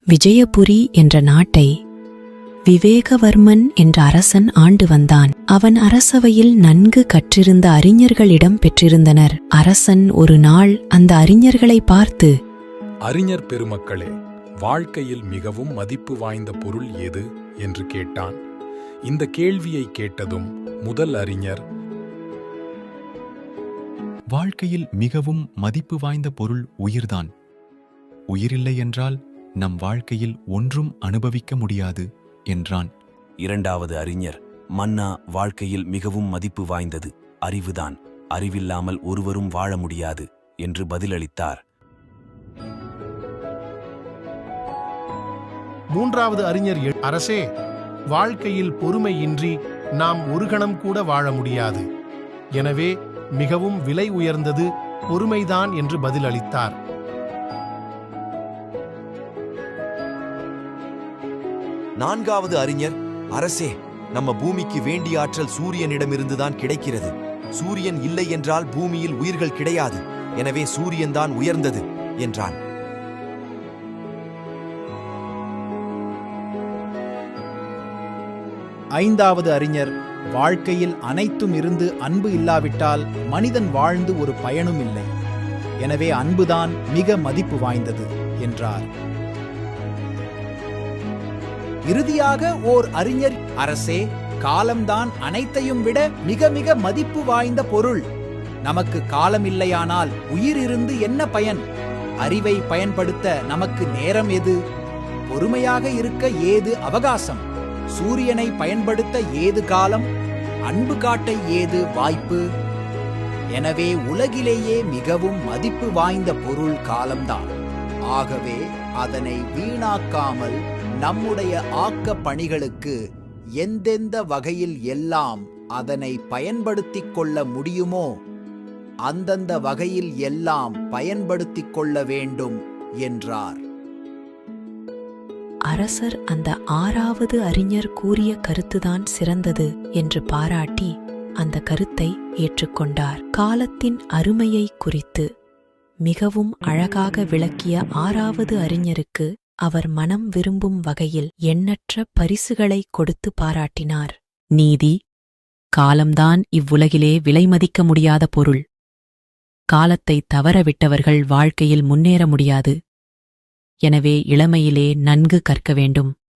விஜயபுரி என்ற நாட்டை விவேகவர்மன் என்ற அரசன் ஆண்டு வந்தான். அவன் அரசவையில் நன்கு கற்றிருந்த அறிஞர்களிடம் பெற்றிருந்தனர். அரசன் ஒரு நாள் அந்த அறிஞர்களை பார்த்து, அறிஞர் பெருமக்களே, வாழ்க்கையில் மிகவும் மதிப்பு வாய்ந்த பொருள் எது என்று கேட்டான். இந்த கேள்வியை கேட்டதும் முதல் அறிஞர், வாழ்க்கையில் மிகவும் மதிப்பு வாய்ந்த பொருள் உயிர்தான். உயிரில்லை என்றால் நம் வாழ்க்கையில் ஒன்றும் அனுபவிக்க முடியாது என்றான். இரண்டாவது அறிஞர், மன்னா, வாழ்க்கையில் மிகவும் மதிப்பு வாய்ந்தது அறிவுதான். அறிவில்லாமல் ஒருவரும் வாழ முடியாது என்று பதிலளித்தார். மூன்றாவது அறிஞர், அரசே, வாழ்க்கையில் பொறுமையின்றி நாம் ஒரு கணம் கூட வாழ முடியாது. எனவே மிகவும் விலை உயர்ந்தது பொறுமைதான் என்று பதிலளித்தார். நான்காவது அறிஞர், அரசே, நம்ம பூமிக்கு வேண்டிய ஆற்றல் சூரியனிடமிருந்துதான் கிடைக்கிறது. சூரியன் இல்லை என்றால் பூமியில் உயிர்கள் கிடையாது. எனவே சூரியன்தான் உயர்ந்தது என்றான். ஐந்தாவது அறிஞர், வாழ்க்கையில் அனைத்தும் இருந்து அன்பு இல்லாவிட்டால் மனிதன் வாழ்ந்து ஒரு பயனும் இல்லை. எனவே அன்புதான் மிக மதிப்பு வாய்ந்தது என்றார். இறுதியாக ஓர் அறிஞர், அரசே, காலம்தான் அனைத்தையும் விட மிக மிக மதிப்பு வாய்ந்த பொருள். நமக்கு காலம் இல்லையானால் உயிர் இருந்து என்ன பயன்? அறிவை பயன்படுத்த நமக்கு நேரம் எது? பொறுமையாக இருக்க ஏது அவகாசம்? சூரியனை பயன்படுத்த ஏது காலம்? அன்பு காட்ட ஏது வாய்ப்பு? எனவே உலகிலேயே மிகவும் மதிப்பு வாய்ந்த பொருள் காலம்தான். ஆகவே அதனை வீணாக்காமல் நம்முடைய ஆக்க பணிகளுக்கு எந்தெந்த வகையில் எல்லாம் அதனை பயன்படுத்திக் கொள்ள முடியுமோ அந்தந்த வகையில் எல்லாம் பயன்படுத்திக் கொள்ள வேண்டும் என்றார். அரசர் அந்த ஆறாவது அறிஞர் கூறிய கருத்துதான் சிறந்தது என்று பாராட்டி அந்த கருத்தை ஏற்றுக்கொண்டார். காலத்தின் அருமையை குறித்து மிகவும் அழகாக விளக்கிய ஆறாவது அறிஞருக்கு அவர் மனம் விரும்பும் வகையில் எண்ணற்ற பரிசுகளை கொடுத்து பாராட்டினார். நீதி, காலம்தான் இவ்வுலகிலே விலைமதிக்க முடியாத பொருள். காலத்தை தவறவிட்டவர்கள் வாழ்க்கையில் முன்னேற முடியாது. எனவே இளமையிலே நன்கு கற்க வேண்டும்.